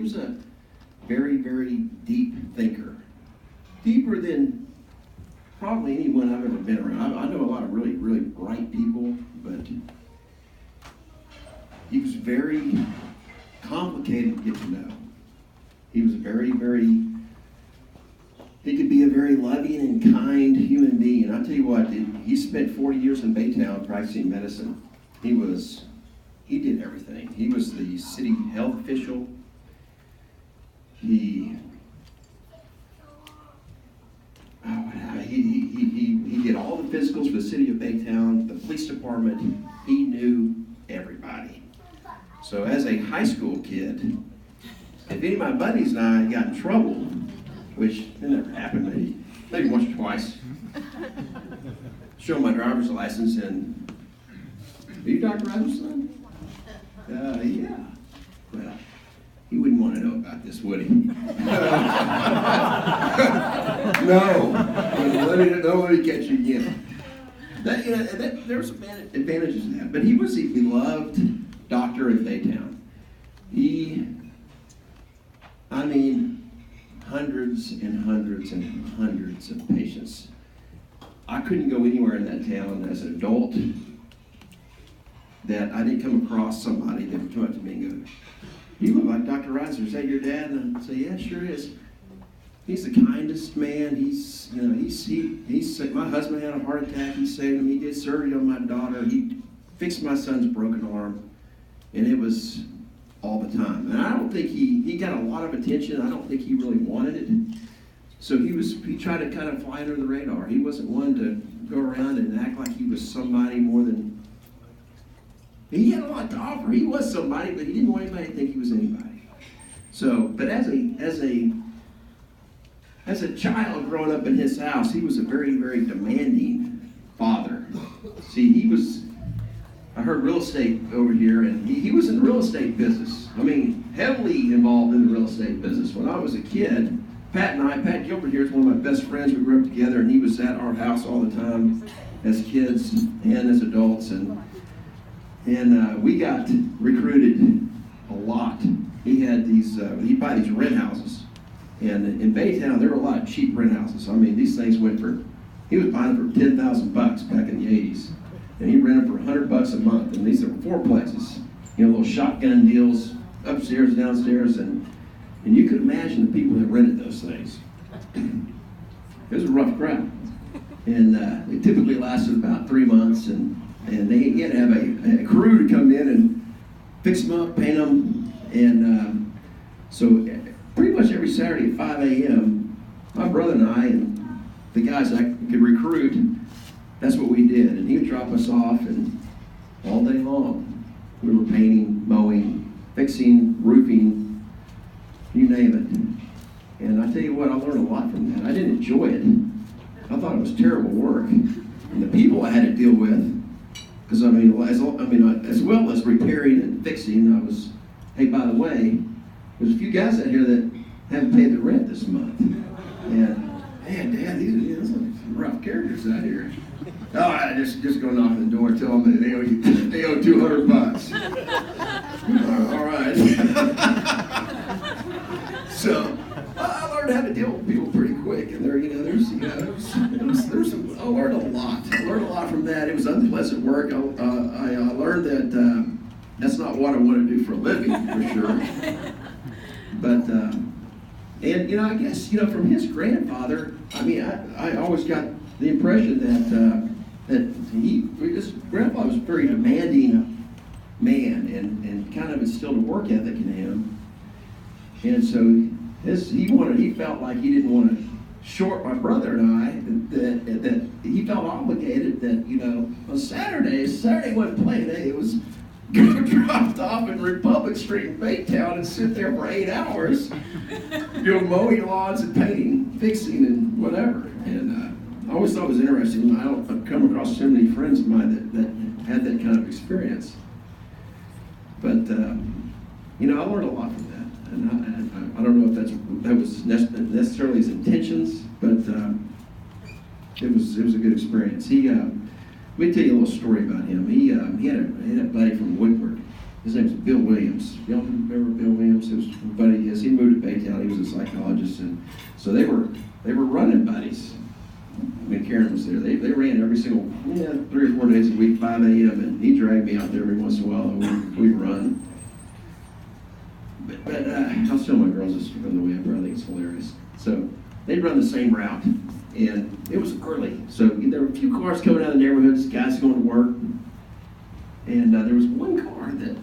was a very, very deep thinker. Deeper than probably anyone I've ever been around. I know a lot of really, really bright people, but he was very complicated to get to know. He was he could be a very loving and kind human being. And I'll tell you what, he spent 40 years in Baytown practicing medicine. He did everything. He was the city health official. He did all the physicals for the city of Baytown, the police department. He knew everybody. So as a high school kid, if any of my buddies and I got in trouble, which it never happened, maybe once or twice, show my driver's license and, are you Dr. Rogers' son? Yeah. Well, he wouldn't want to know about this, would he? No. Let me catch you again. There were some advantages to that, but he was a beloved doctor in Baytown. Hundreds and hundreds and hundreds of patients. I couldn't go anywhere in that town as an adult that I didn't come across somebody that would come up to me and go, "You look like Dr. Reiser. Is that your dad?" And I'd say, "Yeah, sure is." He's the kindest man. He's my husband had a heart attack. He saved him. He did surgery on my daughter. He fixed my son's broken arm, and it was all the time. And I don't think he got a lot of attention. I don't think he really wanted it. So he tried to kind of fly under the radar. He wasn't one to go around and act like he was somebody more than. He had a lot to offer. He was somebody, but he didn't want anybody to think he was anybody. So, but as a child growing up in his house, he was a very, very demanding father. See, I heard real estate over here, and he was in the real estate business. Heavily involved in the real estate business. When I was a kid, Pat Gilbert here is one of my best friends. We grew up together, and he was at our house all the time as kids and as adults. And we got recruited a lot. He'd buy these rent houses. And in Baytown, there were a lot of cheap rent houses. These things he was buying them for $10,000 back in the 80s. And he rented for $100 a month. And these are fourplexes, little shotgun deals, upstairs, downstairs. And you could imagine the people that rented those things. It was a rough crowd. And it typically lasted about 3 months. And he had to have a crew to come in and fix them up, paint them. And so pretty much every Saturday at 5 a.m., my brother and I and the guys I could recruit, that's what we did. And he would drop us off, and all day long, we were painting, mowing, fixing, roofing, you name it. And I tell you what, I learned a lot from that. I didn't enjoy it. I thought it was terrible work. And the people I had to deal with, because as well as repairing and fixing, hey, by the way, there's a few guys out here that haven't paid the rent this month. And, man, Dad, these are some rough characters out here. Oh, I just go knock on the door and tell them that they owe $200. All right. So I learned how to deal with people pretty quick, and I learned a lot. I learned a lot from that. It was unpleasant work. I learned that that's not what I want to do for a living, for sure. But I guess from his grandfather, I always got the impression that his grandfather was a very demanding man, and kind of instilled a work ethic in him. And so he felt like he didn't want to short my brother and I, that he felt obligated that on Saturday wasn't play day. It was dropped off in Republic Street in Baytown and sit there for 8 hours, mowing lawns and painting, fixing, and whatever. And I always thought it was interesting. I've come across so many friends of mine that had that kind of experience. But I learned a lot from that, and I don't know if that was necessarily his intentions, but it was a good experience. Let me tell you a little story about him. He had a buddy from Woodward. His name was Bill Williams. Y'all remember Bill Williams? He was a buddy of his. town. He was a psychologist, and so they were running buddies when Karen was there. They ran every single 3 or 4 days a week, 5 a.m. and he dragged me out there every once in a while, and we'd run. But I'll show my girls this from the way up. I think it's hilarious. So they'd run the same route, and it was early. So there were a few cars coming out of the neighborhoods, guys going to work, and there was one car that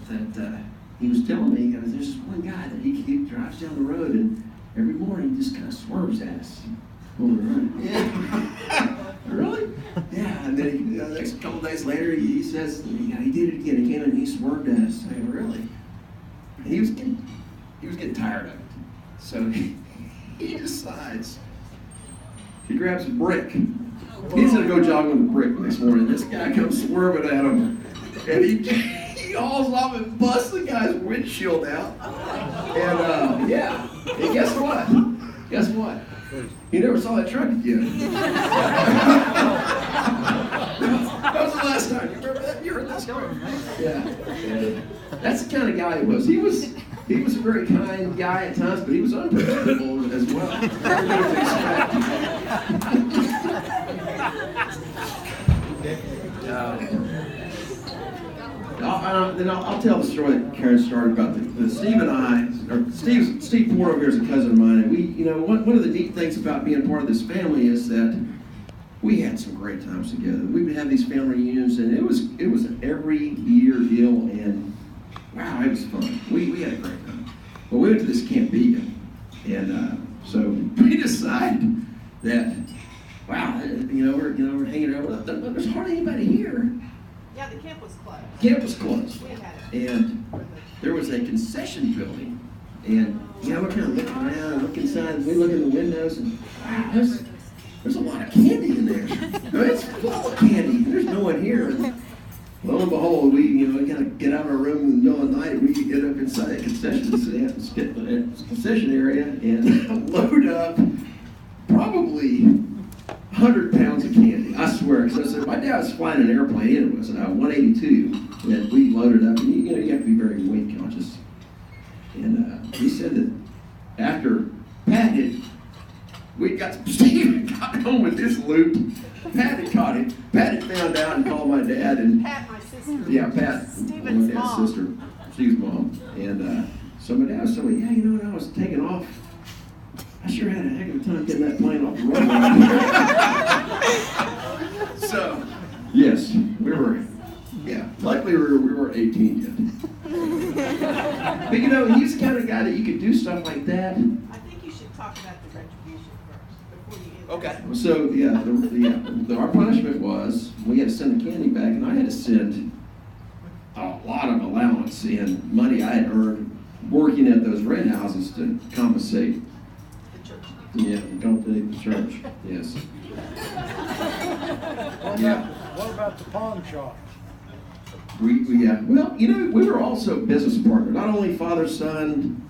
he was telling me, there's this one guy that he drives down the road, and every morning he just kind of swerves at us when we're running. Yeah. Really? Yeah. And then the next couple of days later, he says, he did it again. He came in and he swerved at us. I go, really? And he was getting tired of it. So he decides, he grabs a brick. He's going to go jogging with a brick next morning. This guy comes swerving at him, and he hauls off and busts the guy's windshield out. And and guess what? Guess what? He never saw that truck again. That was the last time. You remember that? You heard that story? Yeah. That's the kind of guy he was. He was a very kind guy at times, but he was unpredictable as well. I'll tell the story that Karen started about Steve and I, or Steve Porter here is a cousin of mine, and we, one of the neat things about being part of this family is that we had some great times together. We would have these family reunions, and it was an every year deal, and wow, it was fun. We had a great time. But we went to this Camp Beacon, and so we decided that, wow, we're hanging out. There's hardly anybody here. Yeah, the camp was closed. Camp was closed. We had it. And there was a concession building. And, we're kind of looking around and looking inside. We look in the windows and, wow, there's a lot of candy in there. It's full of candy. There's no one here. And lo and behold, we kind of get out of our room in the middle of the night. We could get up inside a concession area and load up probably 100 pounds of candy, I swear. So my dad was flying an airplane, and it was 182 that we loaded up. And you have to be very weight conscious. And he said that after Pat Steve got home with this loop, Pat had caught him. Pat had found out and called my dad. And Pat, my sister. Yeah, Pat, Steven's my dad's mom. sister, Steve's mom. And so my dad was telling me, when I was taking off, I sure had a heck of a time getting that plane off the runway. So, yes, we were, luckily we weren't 18 yet. But he's the kind of guy that you could do stuff like that. I think you should talk about the retribution first before you get Okay. So, our punishment was we had to send the candy back, and I had to send a lot of allowance and money I had earned working at those rent houses to compensate. the church. Yeah, compensate the church. Yes. What about the pawn shop? Well, we were also business partners. Not only father son,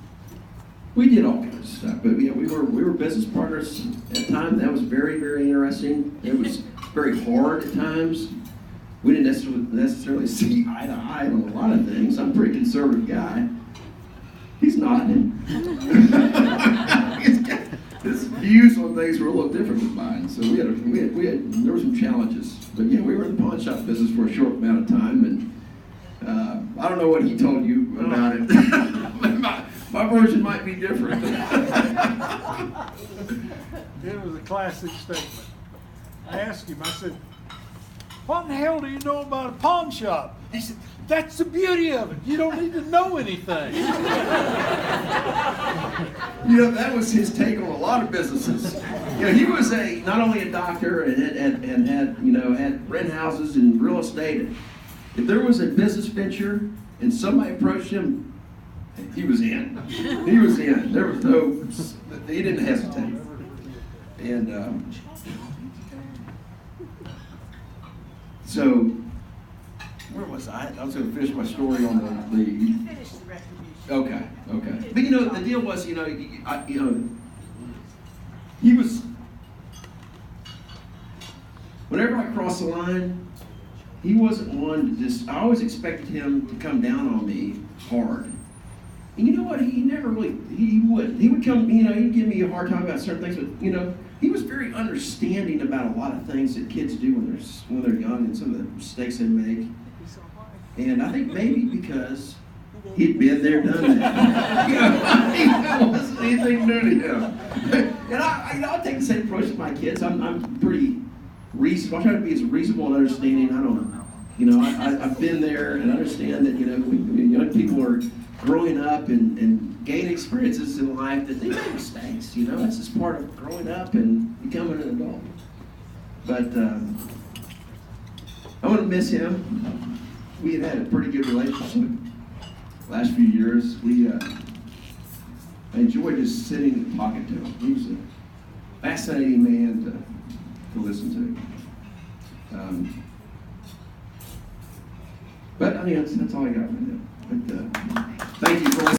we did all kinds of stuff. But we were business partners at times. That was very, very interesting. It was very hard at times. We didn't necessarily see eye to eye on a lot of things. I'm a pretty conservative guy. He's not. His views on things were a little different than mine. So there were some challenges. But we were in the pawn shop business for a short amount of time, and I don't know what he told you about it. my version might be different. It was a classic statement. I asked him, I said, what in the hell do you know about a pawn shop? He said, that's the beauty of it. You don't need to know anything. That was his take on a lot of businesses. He was not only a doctor and had rent houses and real estate. If there was a business venture and somebody approached him, he was in. He was in. There was he didn't hesitate. And so, where was I? I was going to finish my story on the Finish the retribution. Okay. But the deal was, he was, whenever I crossed the line, he wasn't one to I always expected him to come down on me hard. And you know what? He wouldn't. He would come, he'd give me a hard time about certain things, but, he was very understanding about a lot of things that kids do when they're young and some of the mistakes they make. And I think maybe because he'd been there, done that. It wasn't anything new to him. And I take the same approach with my kids. I'm pretty reasonable. I try to be as reasonable and understanding. I don't, I've been there and understand that, when young people are growing up and gain experiences in life, that they make mistakes. That's just part of growing up and becoming an adult. But I want to miss him. We had a pretty good relationship last few years. I enjoyed just sitting and talking to him. He was a fascinating man to listen to. But I mean, that's all I got right now. But